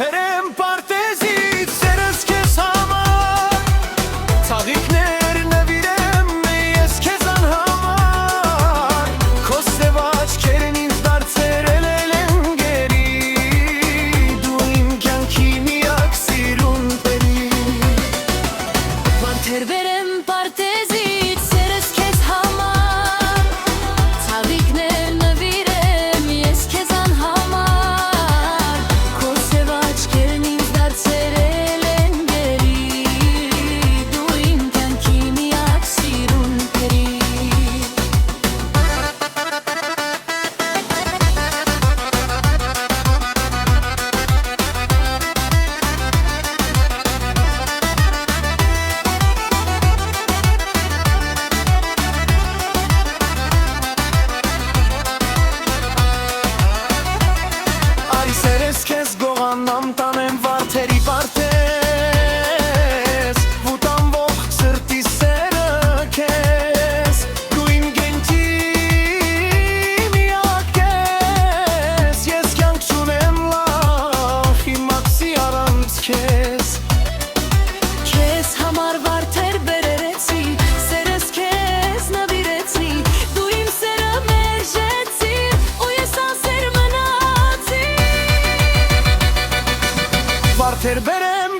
վերեմ պարտեզից սերս քեզ համար Ցաղիքներ նվիրեմ ես քեզ անհամար Քո սև աչքերն ինձ դարձրել են գերի Դու իմ կյանքի միակ սիրուն տերի Վարդեր վերեմ պարտեզից սերս քեզ համար Ցավիքներ նվիրեմ ես քեզ անհամար Քո սև աչքերն ինձ դարձրել են գերի Դու իմ կյանքի միակ սիրուն տերի Սերես քեզ գողանամ տանեմ վարդերի պարտեզ Վուտանվող սրտի սերը քեզ Դու իմ գենքի միակ ես Ես կյանք չունեմ լավ հիմացի առանց քեզ Քեզ համար վարդեր բերերեցի սերս քեզ նվիրեցի Դու իմ սերը մերժեցի ու ես անսեր մնացի Վարդեր վերեմ